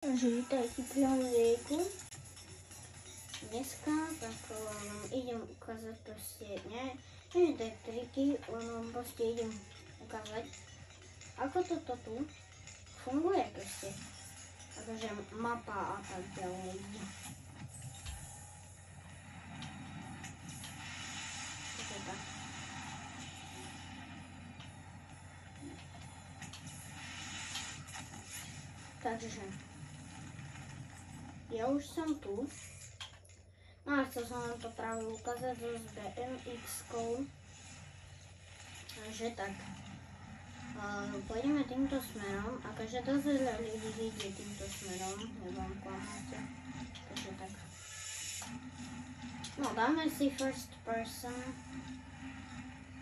Takže vítajte pri mojom videjku. Dneska tak idem ukázať proste, nie tie triky, len proste idem ukázať, ako toto tu funguje proste. Akože mapa a tak ďalej. Takže tak. Takže ja už som tu. No a chcel som vám to práve ukázať so BMX-kou. Takže tak. Pôjdeme týmto smerom a keďže dosť veľa ľudí ide týmto smerom, nebudem klamať. Takže tak. No dáme si first person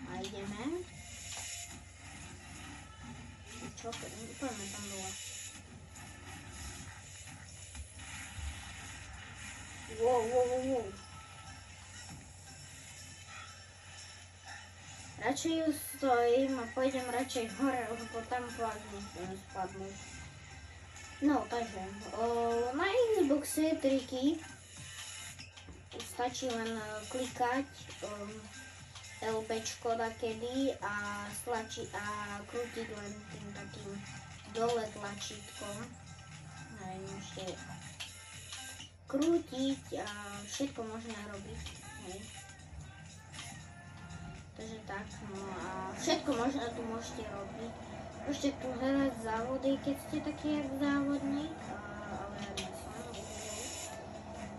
a ideme. Čo? Poďme tam dole. Wow. Radšej stojím a pôjdem radšej hore, lebo tam spadnú. No, takže, na Xboxe triky stačí len klikať LBčko dakedy a krútiť len tým takým dole tlačítkom. Môžete krútiť a všetko možné robiť. Hej. Takže tak, no a všetko možné tu môžete robiť. Môžete tu hľadať závody, keď ste taký jak závodník, ale ja nie som.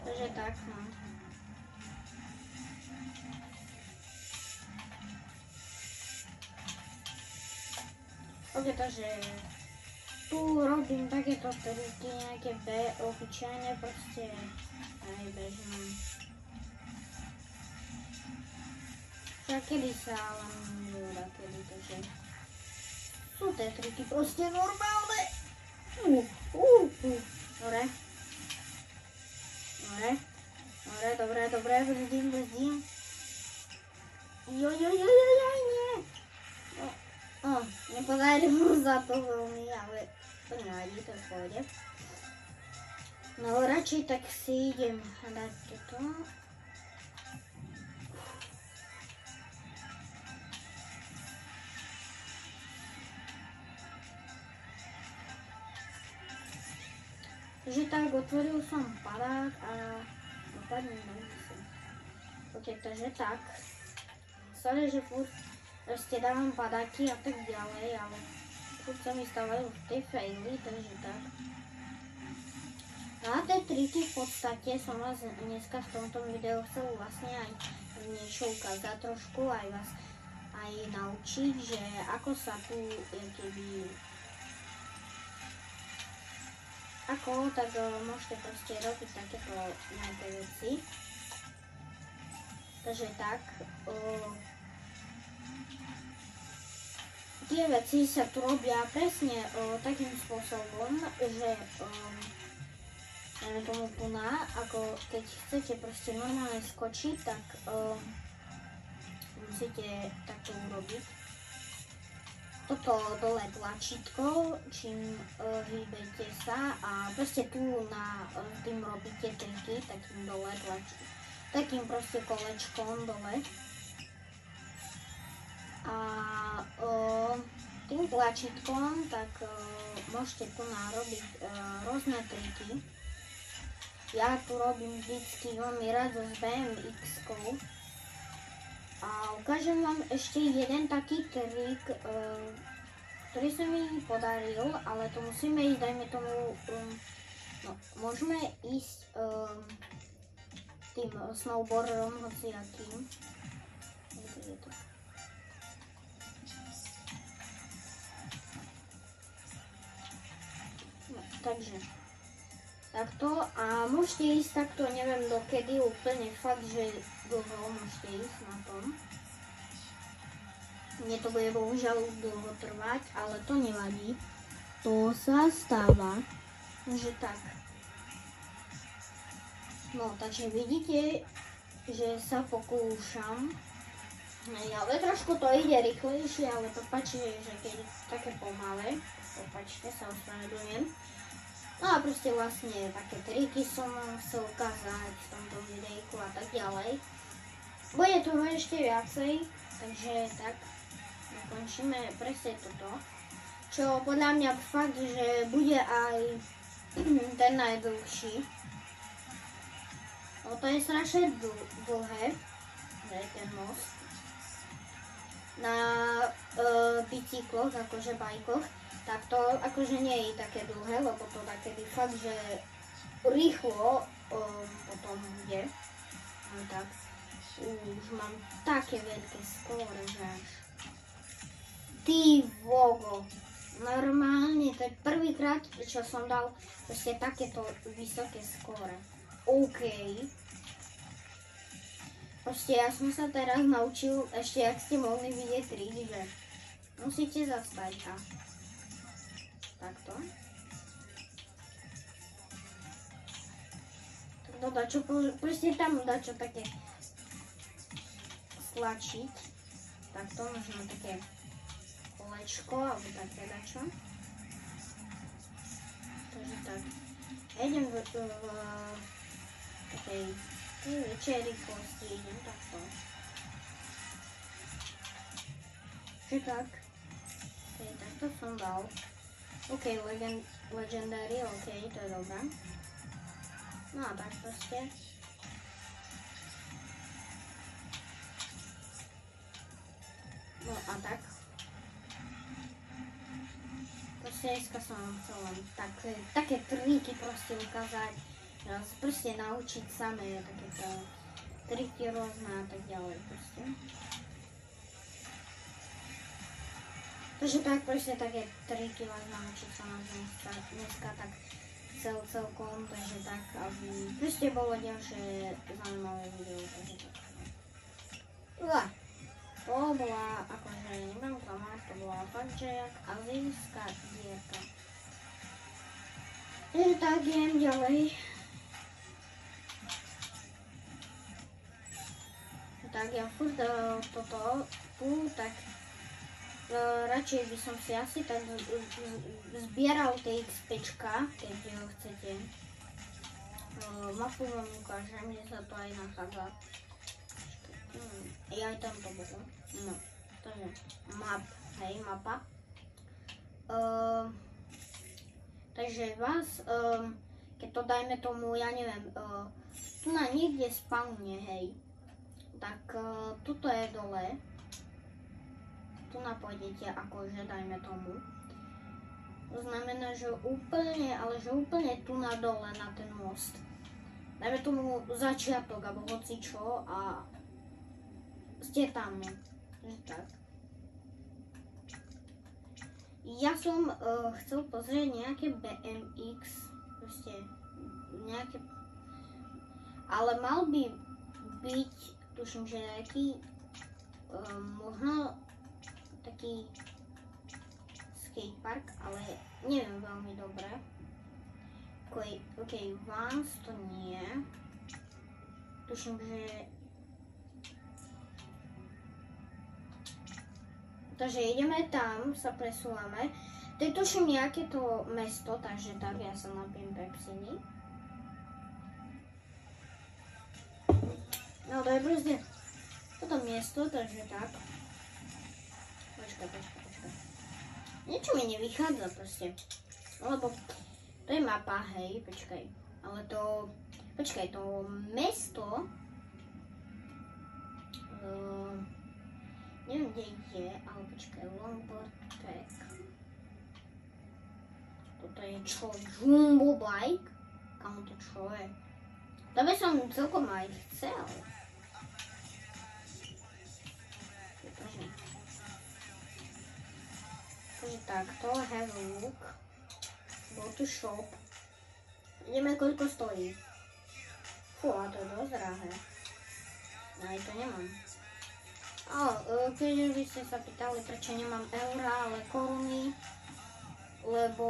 Takže tak, no. Ok, takže tu robím takéto triky, nejaké obyčajné, proste aj bežné. Však kedy sa len júra, kedy takže sú tie triky proste normálne. Dobre, brzdím. Nie. Nepodarilo sa to veľmi, ale to nevadí, to je v pohode. No radšej tak si idem dať toto. Takže tak, otvoril som padák a dopadne na mysle. Ok, takže tak. Sorry, že furt proste dávam padáky a tak ďalej, ale furt sa mi stávajú tie faily, takže tak. No a tie triky v podstate som vás dneska v tomto videu chcel vlastne aj niečo ukázať trošku, aj vás aj naučiť, že ako sa tu tak môžete proste robiť takéto nejaké veci. Takže tak. Tie veci sa tu robia presne takým spôsobom, že dajme tomu tu ako keď chcete proste normálne skočiť, tak musíte takto urobiť. Toto dole tlačítko, čím hýbete sa a proste tu tým robíte triky, takým dole takým proste kolečkom dole. A tým tlačítkom tak môžete tu narobiť rôzne triky. Ja tu robím vždycky veľmi rado s BMX-kou. A ukážem vám ešte jeden taký trik, ktorý sa mi podaril, ale to musíme ísť, dajme tomu, no, môžeme ísť tým snowboardom, hociakým. No, takže takto a môžete ísť takto, neviem dokedy, úplne fakt, že dlho môžete ísť na tom. Mne to bude bohužiaľ dlho trvať, ale to nevadí. To sa stáva. Takže tak. No, takže vidíte, že sa pokúšam. Ale trošku to ide rýchlejšie, ale prepáčte, že keď je také pomalé. Prepáčte, sa ospravedlňujem. No a proste vlastne také triky som vám chcel ukázať v tomto videjku a tak ďalej. Bude toho ešte viacej, takže tak dokončíme presne toto. Čo podľa mňa fakt, že bude aj ten najdlhší. No to je strašne dlhé, že je ten most. Na bicykloch, akože bajkoch, tak to akože nie je také dlhé, lebo to takedy fakt, že rýchlo potom ide. No tak, už mám také veľké skóre, že až. Ty vogo, normálne, to je prvýkrát, čo som dal proste takéto vysoké skóre. OK. Proste ja som sa teraz naučil, ešte jak ste mohli vidieť trik, že musíte zastať a takto. Tak to dačo, proste tam dačo také stlačiť. Takto, možno také kolečko, alebo také dačo. Takže tak. Ja idem v takej väčšej rýchlosti, idem takto. Že tak. Okay, takto som dal. OK, legendary, OK, to je dobré. No a tak proste. No a tak. Proste dneska som vám chcel len také triky proste ukázať. Proste naučiť samé takéto triky rôzne a tak ďalej proste. Takže tak proste také triky vás naučiť sa na dneska tak celkom, takže tak, aby proste bolo ďalšie zaujímavé video, takže tak. To bola, akože nebudem klamať, to bola fakt, že jak azijská dierka. Takže tak, idem ďalej. Tak ja furt toto tu, tak radšej by som si asi tak zbieral tie XPčka, keď ho chcete. Mapu vám ukážem, kde sa to aj nachádza. Aj tam to bolo. No, takže mapa. Takže vás, keď to dajme tomu, ja neviem, tu na niekde spawne, hej. Tak tuto je dole. Tu napôjdete akože, dajme tomu. To znamená, že úplne, ale že úplne tu na dole, na ten most. Dajme tomu začiatok, alebo hocičo a ste tam. Tak. Ja som chcel pozrieť nejaké BMX, proste nejaké, ale mal by byť, tuším, že nejaký, možno taký skatepark, ale neviem veľmi dobre. OK, Vans to nie. Tuším, že... Takže ideme tam, sa presúvame. To je tuším nejaké to mesto, takže tak ja sa napijem Pepsiny. No to je proste toto miesto, takže tak. Počkaj. Niečo mi nevychádza proste. Lebo to je mapa, hej, počkaj. Ale to, počkaj, to mesto, neviem, kde je, ale počkaj, Longboard Pack. Toto je čo, Jumbo Bike? Kamo to čo je? To by som celkom aj chcel. Takže takto, have a look. Go to shop. Ideme, koľko stojí. Fú, a to je dosť drahé. Aj to nemám. Keď by ste sa pýtali, prečo nemám eurá, ale koruny, lebo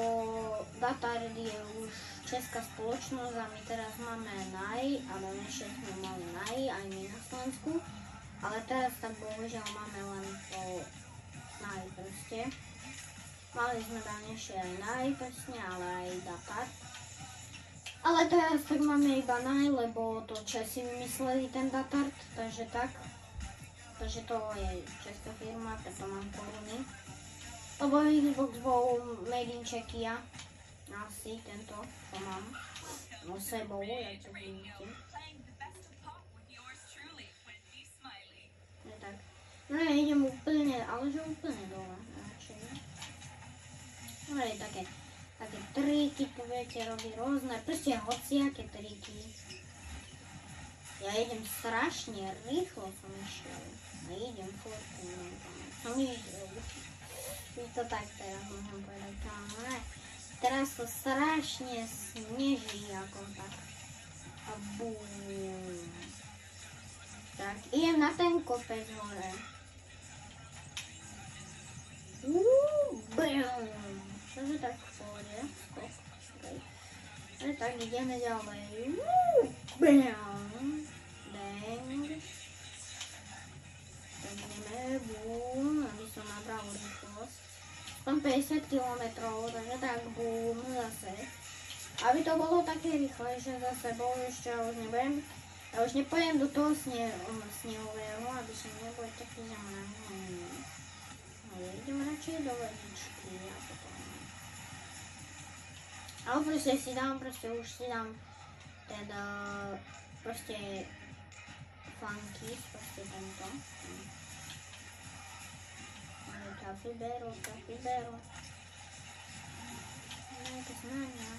Datard je už česká spoločnosť a my teraz máme NAI, a dávnejšie sme mali NAI, aj my na Slovensku, ale teraz tak bohužiaľ máme len to NAI proste. Mali sme dávnejšie aj NAI presne, ale aj Datard. Ale teraz tak máme iba lebo to Česi vymysleli ten datart, takže tak. Takže to je česká firma, preto mám koruny. Lebo Xbox bol made in Czechia. Asi tento, čo mám. No sebou, jak to vidíte. No tak. No ja idem úplne, ale že úplne dole. Radšej. No je také triky, tu viete, robí rôzne, proste hociaké triky. Ja idem strašne rýchlo som išiel. A idem furt, som išiel. Je to tak teraz môžem povedať. Ale teraz to strašne sneží ako tak. A bum. Tak, idem na ten kopec hore. Bum. Takže tak v pohode. Skok. Okay. Ale tak ideme ďalej. Bam. Bang. Tak ideme. Bum. Aby som nabral rýchlosť. Som 50 km, takže tak bum. Zase. Aby to bolo také rýchlejšie za sebou, ešte ja už nebudem. Ja už nepojem do toho snehového, aby som nebol taký zamrazený. Ale idem radšej do vodičky a potom. Ale proste už si dám teda proste funky, proste tento. Kafibero. To znamená,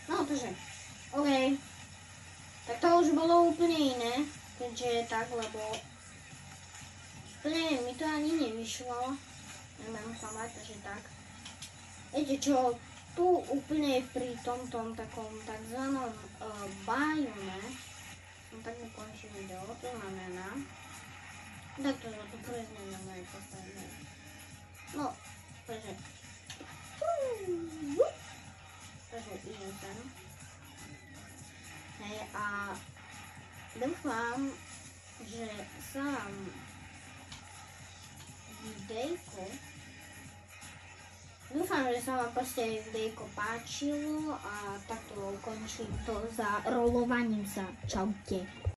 No, takže, OK. Tak to už bolo úplne iné, keďže je tak, lebo úplne mi to ani nevyšlo. Nemám klamať, takže tak. Viete čo, tu úplne pri tomto takom takzvanom biome som tak ukončil video, tu znamená. Tak to tu preznamená postavné. No, takže. Takže idem sem. Hej, a dúfam, že sa vám Dúfam, že sa vám proste videjko páčilo a takto ukončím to za rolovaním sa. Čaute.